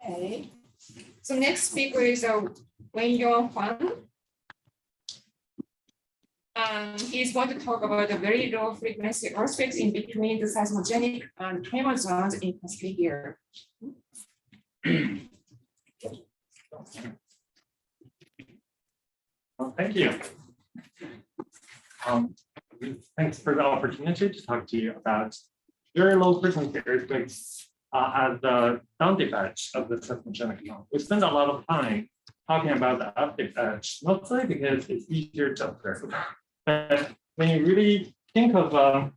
Okay. So next speaker is Wenyuan Fan. He's going to talk about the very low frequency earthquakes in between the seismogenic and tremor zones in Cascadia. Well, thank you. Thanks for the opportunity to talk to you about very low frequency earthquakes at the down dip edge of the seismogenic zone. We spend a lot of time talking about the up dip edge, mostly because it's easier to observe. But when you really think of what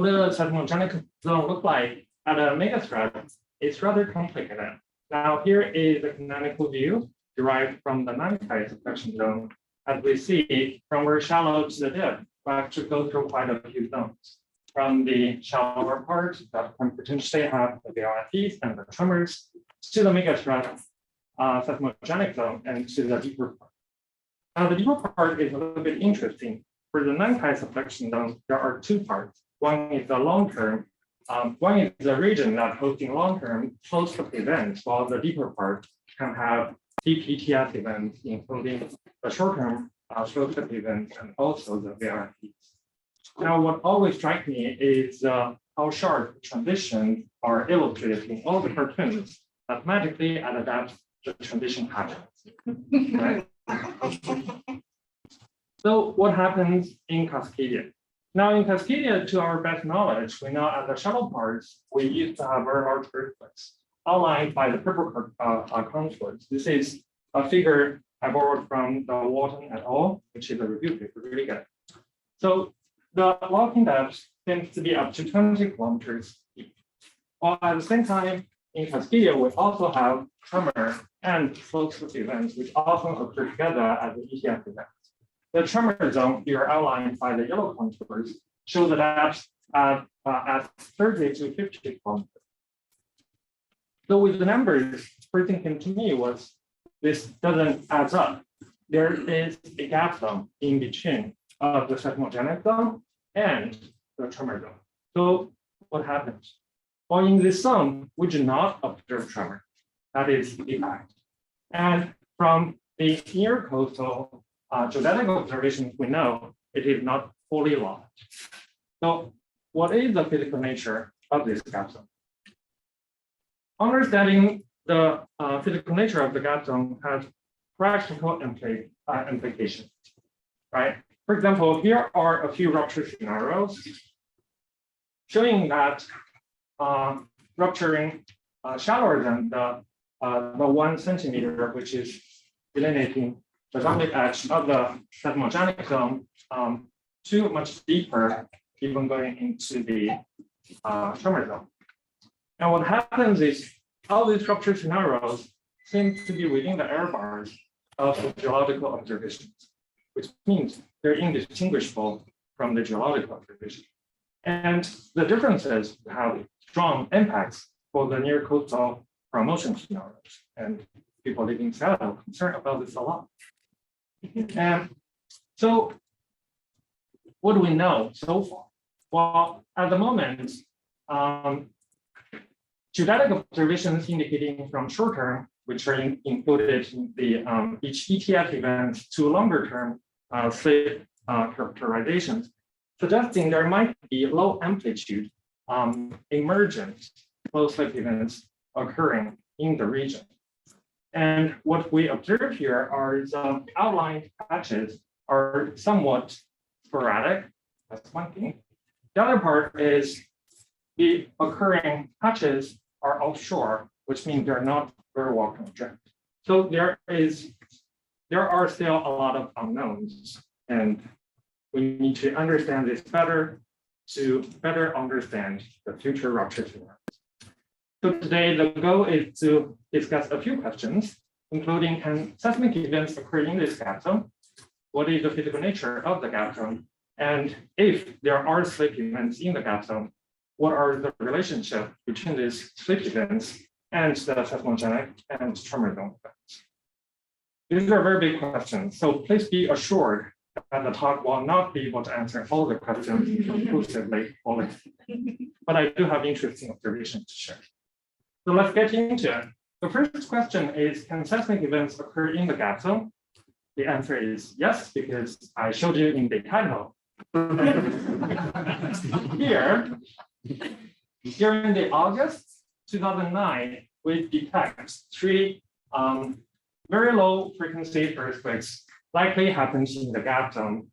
the seismogenic zone look like at a megastrata, it's rather complicated. Now here is a canonical view derived from the non-kite subduction zone. As we see, from very shallow to the dip, we actually go through quite a few zones. From the shallower part that can potentially have the VLFEs and the tremors, to the megastrata seismogenic zone, and to the deeper part. Now the deeper part is a little bit interesting. For the non-kite subduction zone, there are two parts. One is the long-term. One is the region that hosting long-term close-up events, while the deeper part can have deep ETS events, including the short-term close-up events and also the VRFs. Now, what always strikes me is how sharp transitions are illustrated in all the cartoons. Mathematically, at a depth, the transition happens. Right? So, what happens in Cascadia? Now, in Cascadia, to our best knowledge, we know at the shallow parts, we used to have very large earthquakes outlined by the purple contours. This is a figure I borrowed from the Walton et al., which is a review paper, really good. So the locking depth seems to be up to 20 kilometers deep. While at the same time, in Cascadia, we also have tremor and close-up events, which often occur together as the ETF events. The tremor zone here outlined by the yellow contours show the depth at 30 to 50 kilometers. So with the numbers, first thing came to me was this doesn't add up. There is a gap zone in between of the seismogenic zone and the tremor zone. So what happens? Well, in this zone, we do not observe tremor. That is the fact. And from the near coastal geodetic observations, we know it is not fully locked. So what is the physical nature of this gap zone? Understanding the physical nature of the gap zone has practical implications, right? For example, here are a few rupture scenarios showing that rupturing shallower than the 1 centimeter, which is delineating the dominant edge of the seismogenic zone to much deeper, even going into the tremor zone. And what happens is all these rupture scenarios seem to be within the error bars of the geological observations, which means they're indistinguishable from the geological observation. And the differences have strong impacts for the near coastal promotion scenarios. And people living in Seattle are concerned about this a lot. And so what do we know so far? Well, at the moment, geodetic observations indicating from short term, which are included in the each ETF event, to longer term slip characterizations, suggesting there might be low amplitude emergent close slip events occurring in the region. And what we observe here are the outlined patches are somewhat sporadic. That's one thing. The other part is the occurring patches are offshore, which means they're not very well constrained. So there are still a lot of unknowns, and we need to understand this better to better understand the future rupture scenarios. So today the goal is to discuss a few questions, including can seismic events occur in this gap zone? What is the physical nature of the gap zone? And if there are slip events in the gap zone, what are the relationship between these slip events and the seismogenic and tremor zone events? These are very big questions, so please be assured that the talk will not be able to answer all the questions conclusively, but I do have interesting observations to share. So let's get into it. The first question is, can seismic events occur in the gap zone? The answer is yes, because I showed you in the title. Here, during the August 2009, we detect three very low frequency earthquakes likely happened in the gap zone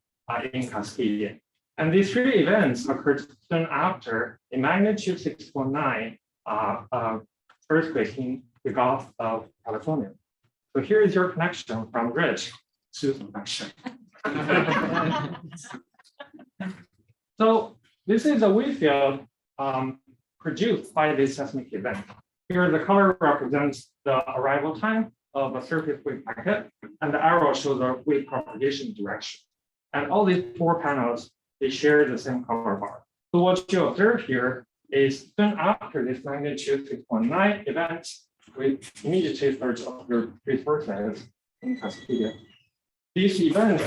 in Cascadia. And these three events occurred soon after a magnitude 6.9 earthquake in the Gulf of California. So here is your connection from Rich to connection. So this is a wave field produced by this seismic event. Here, the color represents the arrival time of a surface wave packet, and the arrow shows the wave propagation direction. And all these four panels, they share the same color bar. So what you observe here is soon after this magnitude 6.9 event, we immediately start to observe resources in Cascadia. This event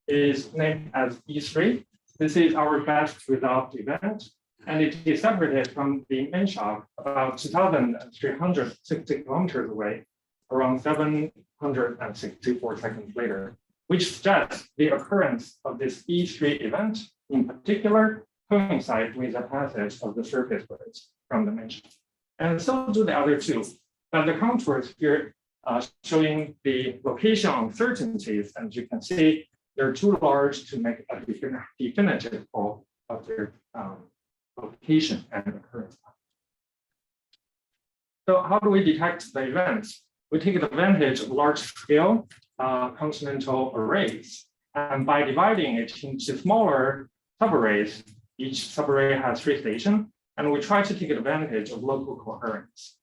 is named as E3. This is our best resolved event, and it is separated from the main shock about 2,360 kilometers away, around 764 seconds later, which suggests the occurrence of this E3 event in particular coincides with the passage of the surface waves from the main shock. And so do the other two. But the contours here showing the location uncertainties, and you can see they're too large to make a definitive call of their location and occurrence. So how do we detect the events? We take advantage of large-scale continental arrays, and by dividing it into smaller subarrays, each subarray has 3 stations, and we try to take advantage of local coherence.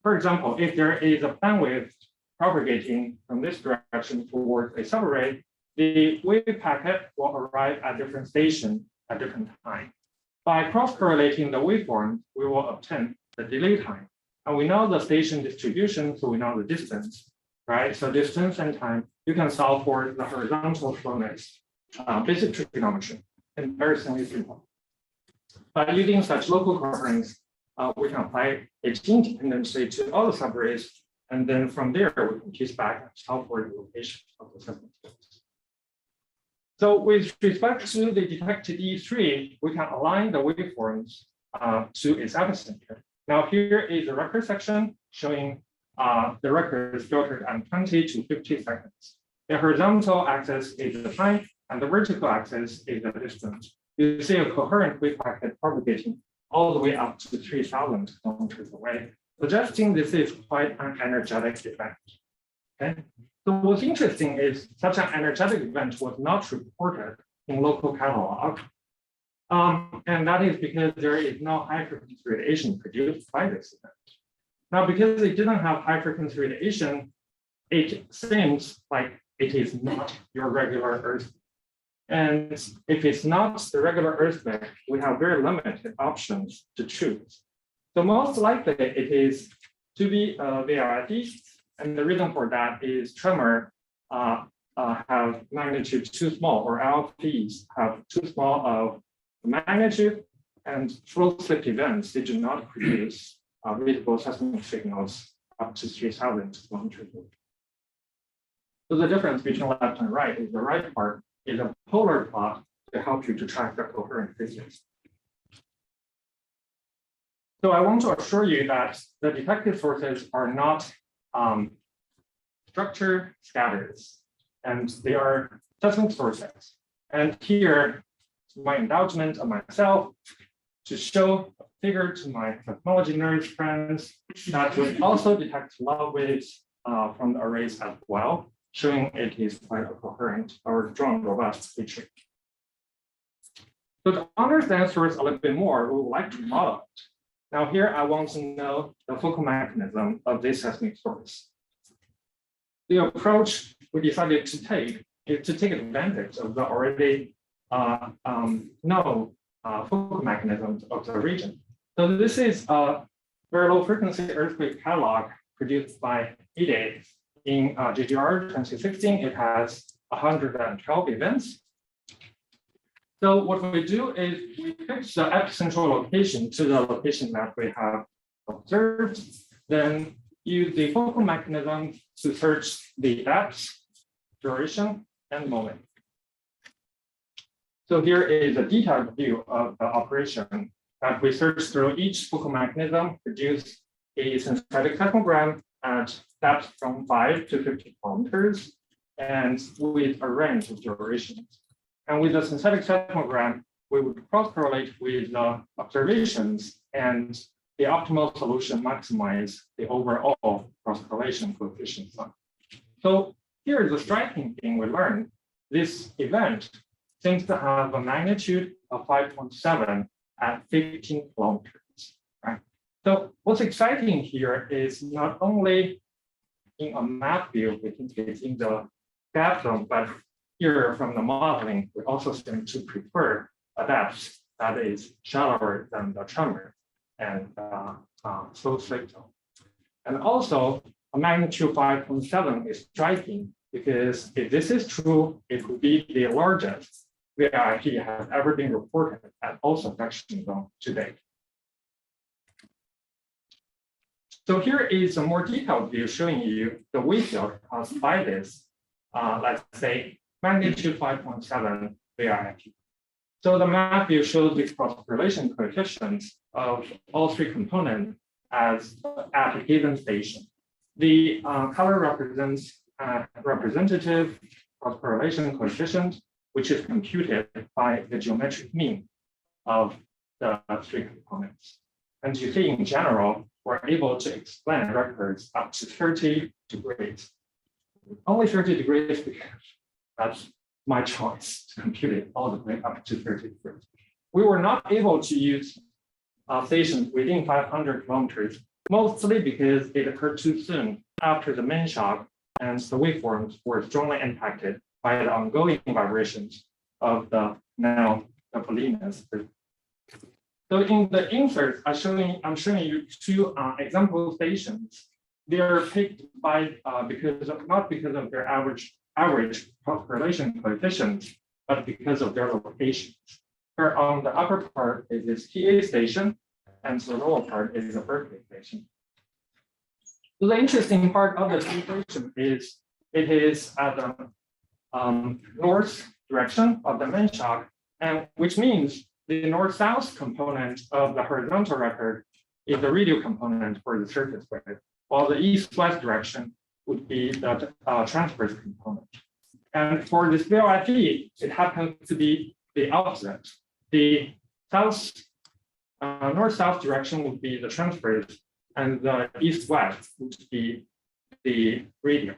For example, if there is a plane wave propagating from this direction towards a subarray, the wave packet will arrive at different stations at different times. By cross-correlating the waveform, we will obtain the delay time. And we know the station distribution, so we know the distance, right? So distance and time, you can solve for the horizontal slowness, basic trigonometry, and very simple. By using such local coherence, we can apply it independently to all the subarrays, and then from there, we can trace back and solve for the location of the seismic fields. So with respect to the detected E3, we can align the waveforms to its epicenter. Now here is the record section showing the record is filtered at 20 to 50 seconds. The horizontal axis is the time, and the vertical axis is the distance. You see a coherent wave packet propagating all the way up to 3,000 kilometers away, suggesting this is quite an energetic event. Okay. So what's interesting is such an energetic event was not reported in local catalog. And that is because there is no high frequency radiation produced by this event. Now, because it didn't have high frequency radiation, it seems like it is not your regular earthquake. And if it's not the regular earthquake, we have very limited options to choose. So most likely it is to be VLID. And the reason for that is tremor have magnitude too small, or LPs have too small of magnitude, and slow slip events, they do not produce visible seismic signals up to 3,000 kilometers away. So the difference between left and right is the right part is a polar plot to help you to track the coherent physics. So I want to assure you that the detected sources are not structure scatters, and they are seismic sources. And here, my indulgence of myself to show a figure to my seismology nerds friends that will also detect log waves from the arrays as well, showing it is quite a coherent or strong, robust feature. So to understand source a little bit more, we would like to model it. Now here, I want to know the focal mechanism of this seismic source. The approach we decided to take is to take advantage of the already known focal mechanisms of the region. So this is a very low frequency earthquake catalog produced by EDA in GGR 2016. It has 112 events. So what we do is we fix the epicentral location to the location that we have observed, then use the focal mechanism to search the depth, duration, and moment. So here is a detailed view of the operation that we search through each focal mechanism, produce a synthetic seismogram at depth from 5 to 50 kilometers, and with a range of durations. And with the synthetic seismogram, we would cross-correlate with the observations, and the optimal solution maximize the overall cross-correlation coefficient. So here is a striking thing we learned. This event seems to have a magnitude of 5.7 at 15 kilometers. Right? So what's exciting here is not only in a map view, we think it's in the gap zone, but here from the modeling, we also seem to prefer a depth that is shallower than the tremor and slow slip zone. And also a magnitude 5.7 is striking because if this is true, it would be the largest VIP has ever been reported at all subduction zone to date. So here is a more detailed view showing you the wave field caused by this, let's say, magnitude 5.7 VIP. So the map view shows the cross-correlation coefficients of all three components as at a given station. The color represents representative cross-correlation coefficient, which is computed by the geometric mean of the three components. And you see, in general, we're able to explain records up to 30 degrees. Only 30 degrees because that's my choice to compute it all the way up to 30 degrees. We were not able to use stations within 500 kilometers, mostly because it occurred too soon after the main shock, and the waveforms were strongly impacted by the ongoing vibrations of the now the polyness. So in the inserts, I'm showing you two example stations. They are picked by not because of their average cross-correlation coefficients, but because of their locations. Here on the upper part is this TA station, and the lower part is the Berkeley station. So the interesting part of the station is it is at the north direction of the main shock, and which means the north-south component of the horizontal record is the radial component for the surface wave, while the east-west direction would be the transverse component. And for this VLIP, it happens to be the opposite. The north-south direction would be the transverse, and the east-west would be the radial.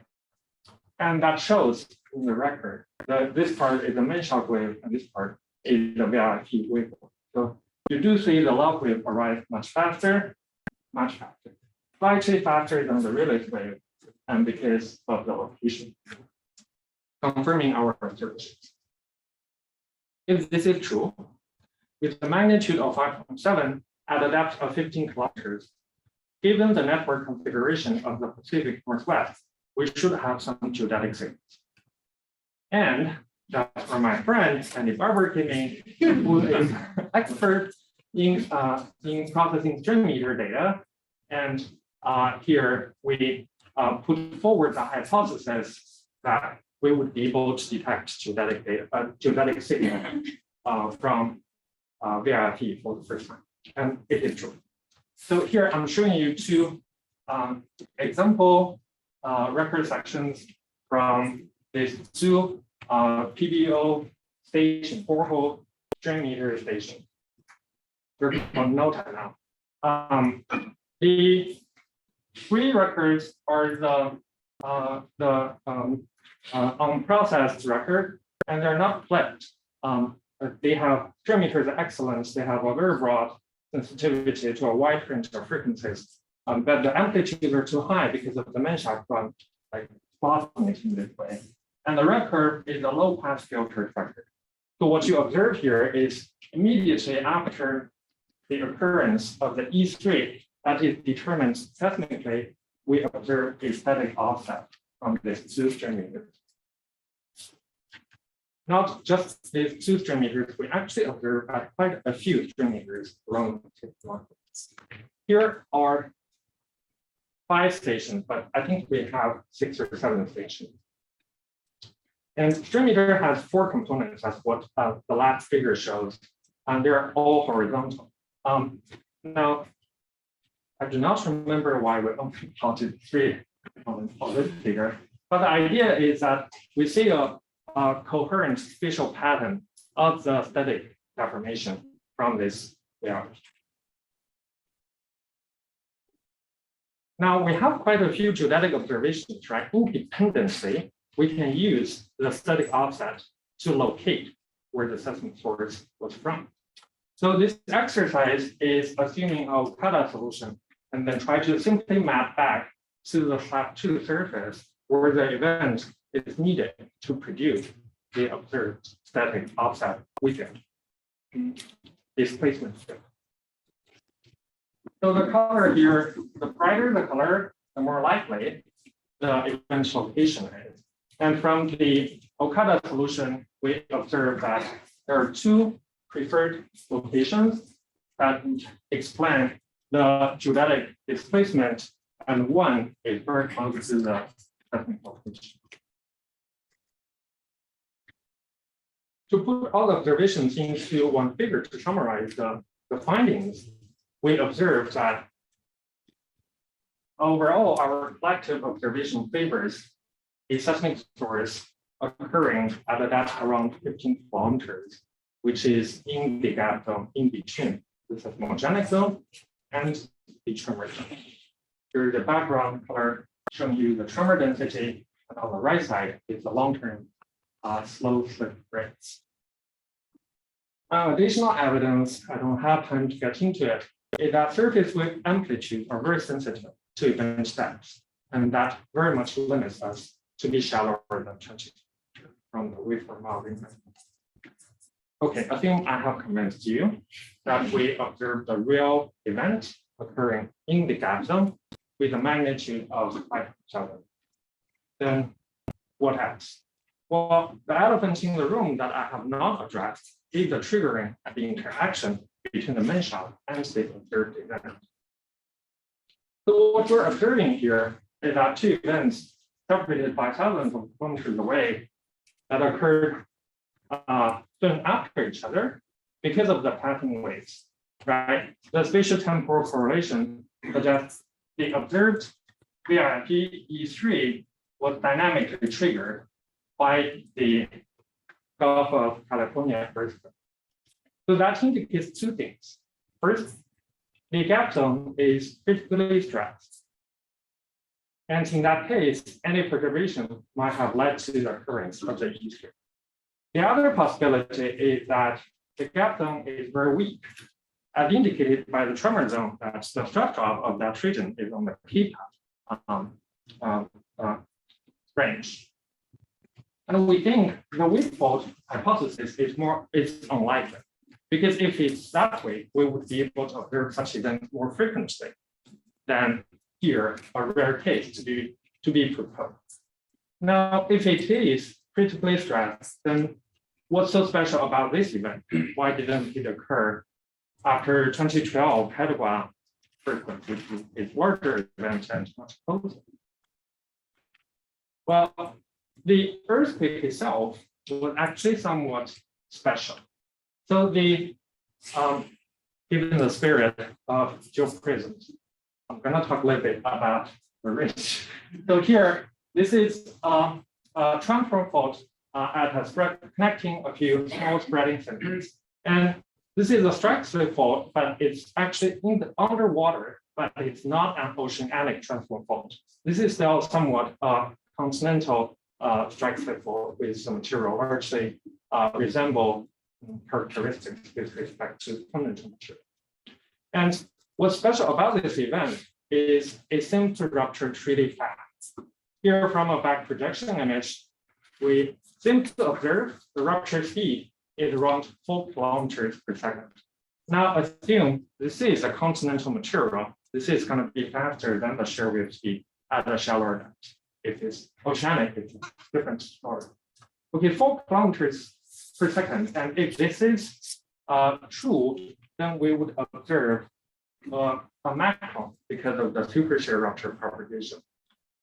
And that shows in the record that this part is the main shock wave, and this part is the VLIP wave. So you do see the log wave arrive much faster, slightly faster than the release wave, and because of the location, confirming our observations. If this is true, with the magnitude of 5.7 at a depth of 15 kilometers, given the network configuration of the Pacific Northwest, we should have some geodetic signals. And that's where my friend Andy Barber came in, who is an expert in processing string meter data. And here we put forward the hypothesis that we would be able to detect geodetic signal from VLIP for the first time, and it is true. So here I'm showing you two example record sections from this two PBO station, borehole string meter station. We're on Nota now. The three records are the unprocessed record, and they're not flipped. They have string meters of excellence. They have a very broad sensitivity to a wide range of frequencies, but the amplitudes are too high because of the main shock run, like fluctuating this way. And the record is a low pass filtered record. So what you observe here is immediately after the occurrence of the E3 that is determined seismically, we observe a static offset from this two string meters. not just these 2 string meters, we actually observe at quite a few string meters around the tip. Here are 5 stations, but I think we have 6 or 7 stations. And string meter has 4 components, as what the last figure shows, and they're all horizontal. Now, I do not remember why we only counted 3 components on this figure, but the idea is that we see a coherent spatial pattern of the static deformation from this layout. Now we have quite a few geodetic observations, right? Independently, we can use the static offset to locate where the seismic source was from. So this exercise is assuming a Okada solution and then try to simply map back to the surface where the event is needed to produce the observed static offset within displacement field. So the color here, the brighter the color, the more likely the event location is. And from the Okada solution, we observe that there are 2 preferred locations that explain the geodetic displacement, and 1 is very close to the seismic location. To put all the observations into 1 figure to summarize the findings, we observed that overall our collective observation favors a seismic source occurring at a depth around 15 kilometers, which is in the gap zone in between the seismogenic zone and the tremor zone. Here is the background color showing you the tremor density, and on the right side is the long-term slow slip rates. Additional evidence, I don't have time to get into it, is that surface wave amplitude are very sensitive to event depths, and that very much limits us to be shallower than 20 from the waveform modeling. Okay, I think I have convinced you that we observed a real event occurring in the gap zone with a magnitude of 5,000. Then what else? Well, the elephant in the room that I have not addressed is the triggering and the interaction between the main shot and the observed event. So what we're observing here is that 2 events separated by thousands of kilometers away that occurred soon after each other because of the passing waves, right? The spatial temporal correlation suggests the observed VIP E3 was dynamically triggered by the Gulf of California earthquake. So that indicates 2 things. First, the gap zone is critically stressed. And in that case, any perturbation might have led to the occurrence of the E3. The other possibility is that the gap zone is very weak, as indicated by the tremor zone, that the stress drop of that region is on the P-path range. And we think the weak fault hypothesis is unlikely, because if it's that way, we would be able to observe such events more frequently than here, a rare case to be proposed. Now, if it is critically stressed, then what's so special about this event? Why didn't it occur after 2012 Padua earthquake, which is a larger event and much closer? Well, the earthquake itself was actually somewhat special. So given the spirit of GeoPRISMS, I'm going to talk a little bit about the ridge. So here, this is a transform fault at a spread connecting a few small spreading centers. And this is a strike slip fault, but it's actually in the underwater, but it's not an oceanic transform fault. This is still somewhat continental strike slip fault with the material largely resemble characteristics with respect to continental material. And what's special about this event is it seems to rupture really fast. Here from a back projection image, we seem to observe the rupture speed is around 4 kilometers per second. Now assume this is a continental material. This is going to be faster than the shear wave speed at a shallower depth. If it's oceanic, it's a different story. Okay, 4 kilometers per second. And if this is true, then we would observe a macron because of the supershear rupture propagation.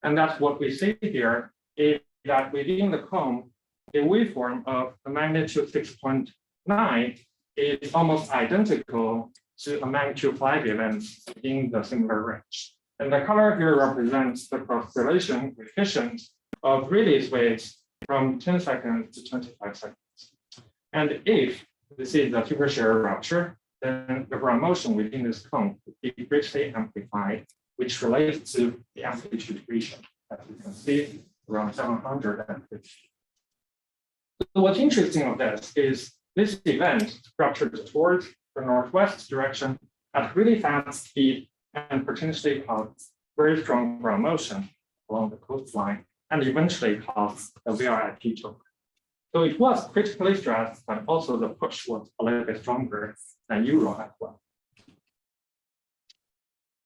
And that's what we see here, is that within the cone, the waveform of the magnitude 6.9 is almost identical to a magnitude 5 event in the similar range. And the color here represents the oscillation coefficient of release waves from 10 seconds to 25 seconds. And if this is a supershear rupture, then the ground motion within this cone would be greatly amplified, which relates to the amplitude region, as you can see, around 750. So what's interesting of this is this event ruptured towards the northwest direction at really fast speed and potentially cause very strong ground motion along the coastline and eventually cause the VRIP choke. So it was critically stressed, but also the push was a little bit stronger than Euro as well.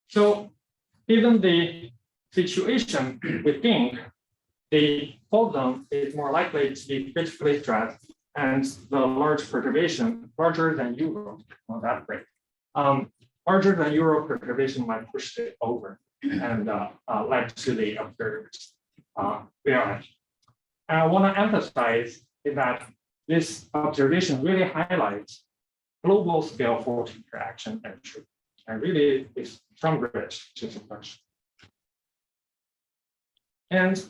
So given the situation, we think the fault zone is more likely to be critically stressed and the large perturbation larger than Euro, not that great. Larger than Euro perturbation might push it over and led to the observed VRIP. And I want to emphasize is that this observation really highlights global scale fault interaction entry and really is some bridge to suppression. And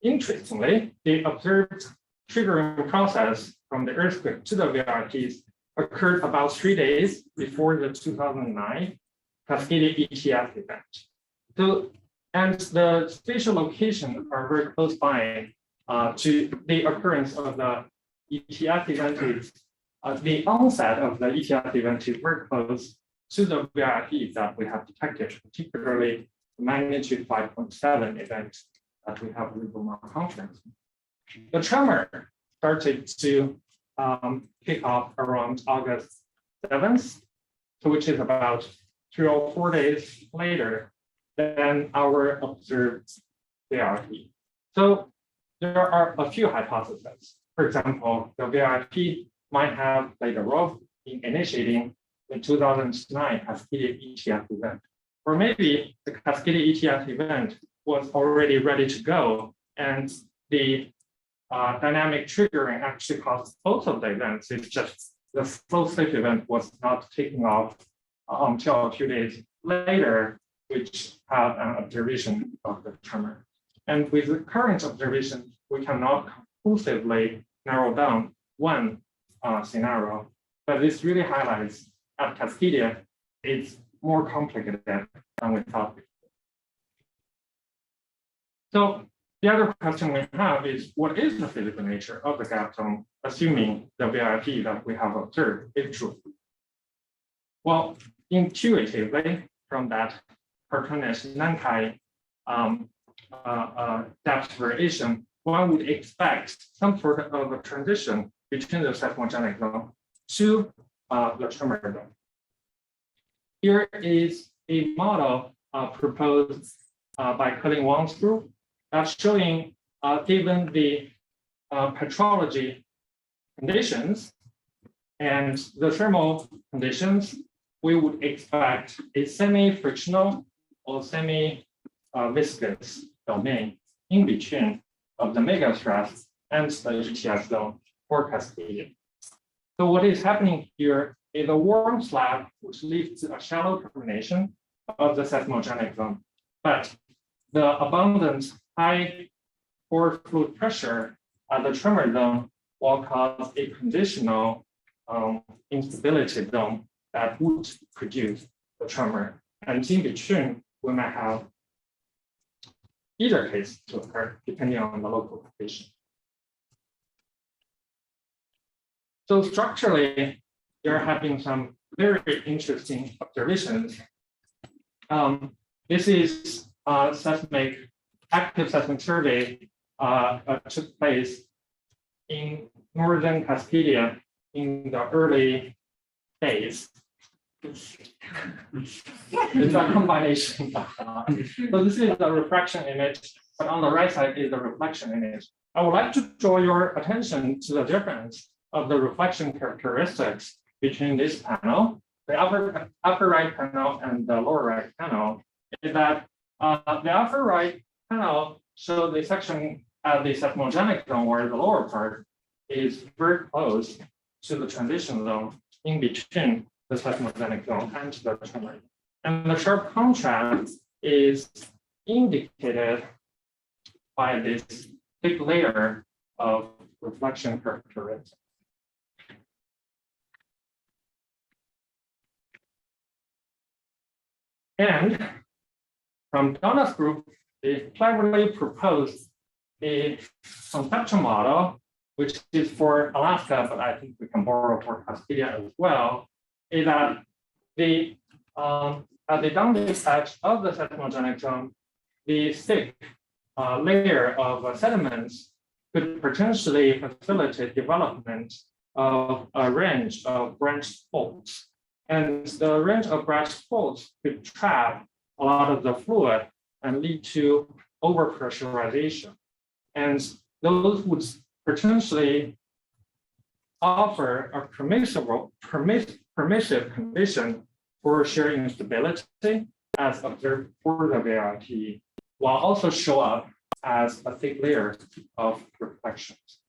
interestingly, the observed triggering process from the earthquake to the VRIPs occurred about 3 days before the 2009 Cascadia ETS event. So, and the spatial locations are very close by to the occurrence of the ETS event. The onset of the ETS event is very close to the VRIP that we have detected, particularly the magnitude 5.7 event that we have with the conference. The tremor started to kick off around August 7th, so which is about 3 or 4 days later than our observed VRIP. So there are a few hypotheses. For example, the VRIP might have played a role in initiating the 2009 Cascadia ETS event. Or maybe the Cascadia ETS event was already ready to go, and the dynamic triggering actually caused both of the events. It's just the slow slip event was not taking off until a few days later, which had an observation of the tremor. And with the current observation, we cannot conclusively narrow down one scenario, but this really highlights at Cascadia, it's more complicated than we thought before. So the other question we have is, what is the physical nature of the gap zone, assuming the VRIP that we have observed is true? Well, intuitively, from that cartoonish Nankai depth variation, one would expect some sort of a transition between the seismogenic zone to the tremor zone. Here is a model proposed by Colin Wang's group that's showing, given the petrology conditions and the thermal conditions, we would expect a semi-frictional or semi-viscous domain in between of the megastress and the ETS zone for Cascadia. So what is happening here is a warm slab which leads to a shallow termination of the seismogenic zone. But the abundant high pore fluid pressure at the tremor zone will cause a conditional instability zone that would produce the tremor. And in between, we might have either case to occur depending on the local condition. So structurally, there have been some very interesting observations. This is active seismic survey took place in northern Cascadia in the early days. It's a combination. So this is the refraction image, but on the right side is the reflection image. I would like to draw your attention to the difference of the reflection characteristics between this panel, the upper right panel and the lower right panel, is that the upper right panel shows the section at the seismogenic zone, where the lower part is very close to the transition zone in between the seismogenic zone and the tremor. And the sharp contrast is indicated by this thick layer of reflection characteristics. And from Donna's group, they cleverly proposed a conceptual model, which is for Alaska, but I think we can borrow for Cascadia as well, is that at the downlink edge of the seismogenic zone, the thick layer of sediments could potentially facilitate development of a range of branched faults. And the range of branched faults could trap a lot of the fluid and lead to overpressurization. And those would potentially offer a permissive condition for shear instability as observed for the VRT, while also show up as a thick layer of reflections.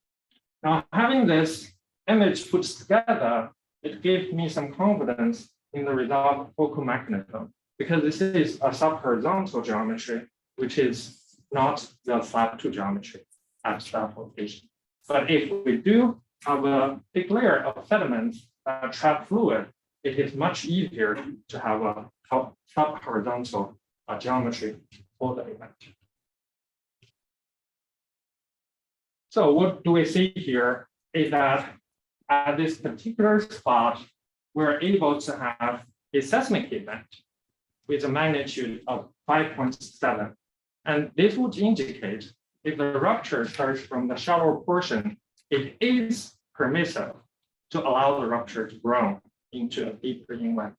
Now, having this image put together, it gave me some confidence in the result focal mechanism, because this is a subhorizontal geometry, which is not the slab 2 geometry at that location. But if we do have a thick layer of sediments that trap fluid, it is much easier to have a subhorizontal geometry for the event. So what do we see here is that at this particular spot, we're able to have a seismic event with a magnitude of 5.7. And this would indicate if the rupture starts from the shallower portion, it is permissive to allow the rupture to grow into a deeper inlet.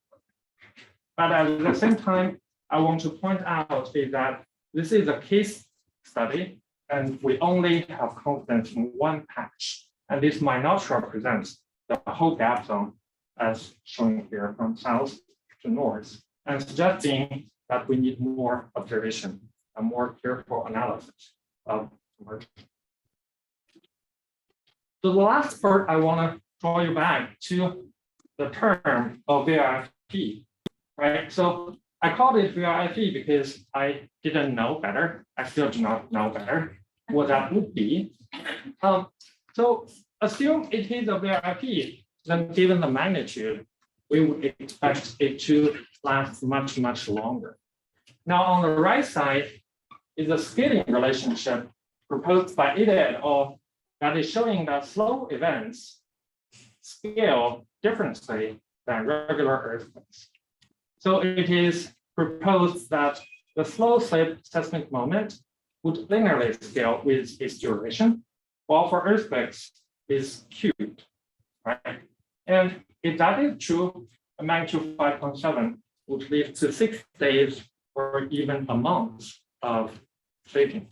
But at the same time, I want to point out is that this is a case study, and we only have confidence in one patch. And this might not represent the whole gap zone as shown here from south to north, and suggesting that we need more observation and more careful analysis of emergence. So the last part, I want to draw you back to the term of VRFP, right? So I called it VRFP because I didn't know better. I still do not know better what that would be. So assume it is a VRFP, then given the magnitude, we would expect it to last much, much longer. Now on the right side is a scaling relationship proposed by Ida et al. That is showing that slow events scale differently than regular earthquakes. So it is proposed that the slow seismic moment would linearly scale with its duration, while for earthquakes is cubed, right? And if that is true, a magnitude 5.7 would lead to 6 days or even a month of shaking.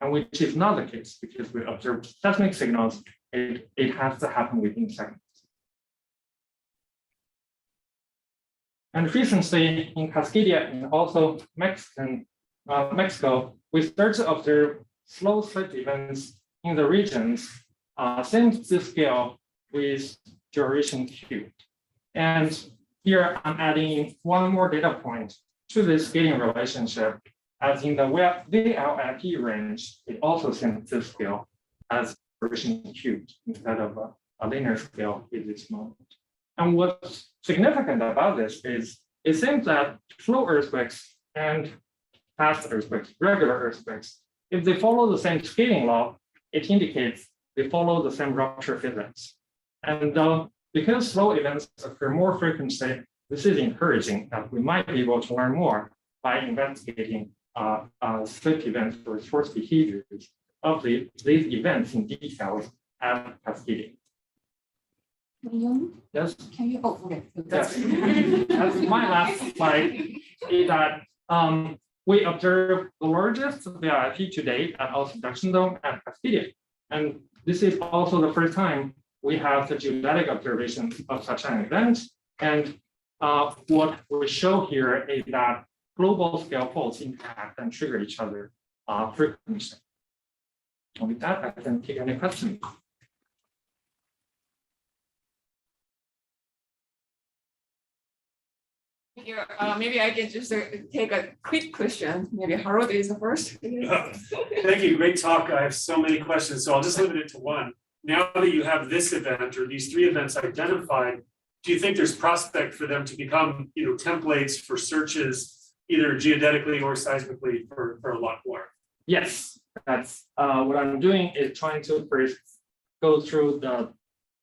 And which is not the case because we observe seismic signals, it has to happen within seconds. And recently in Cascadia and also Mexico, we start to observe slow slip events in the regions same to scale with duration cubed. And here I'm adding one more data point to this scaling relationship. As in the VLIP range, it also seems to scale as duration cubed instead of a linear scale with this moment. And what's significant about this is it seems that slow earthquakes and fast earthquakes, regular earthquakes, if they follow the same scaling law, it indicates they follow the same rupture physics. And because slow events occur more frequently, this is encouraging that we might be able to learn more by investigating slip events or source behaviors of these events in detail at Cascadia. Yes. Can you? Oh, okay. Yes. That's my last slide. Is that we observed the largest VLIP to date at our subduction zone at Cascadia, and this is also the first time we have the geodetic observation of such an event. And what we show here is that global scale faults impact and trigger each other frequently. And with that, I can take any questions. Maybe I can just take a quick question. Maybe Harold is the first. Thank you. Great talk. I have so many questions, so I'll just limit it to one. Now that you have this event or these three events identified, do you think there's prospect for them to become, templates for searches, either geodetically or seismically for a lot more? Yes, that's what I'm doing is trying to first go through the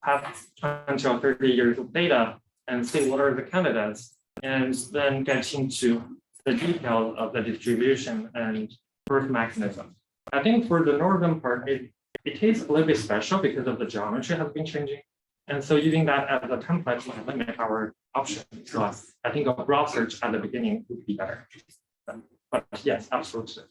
past 20 or 30 years of data and see what are the candidates, and then get into the details of the distribution and birth mechanism. I think for the northern part, it is a little bit special because of the geometry has been changing. And so using that as a template might limit our options. So I think a broad search at the beginning would be better. But yes, absolutely.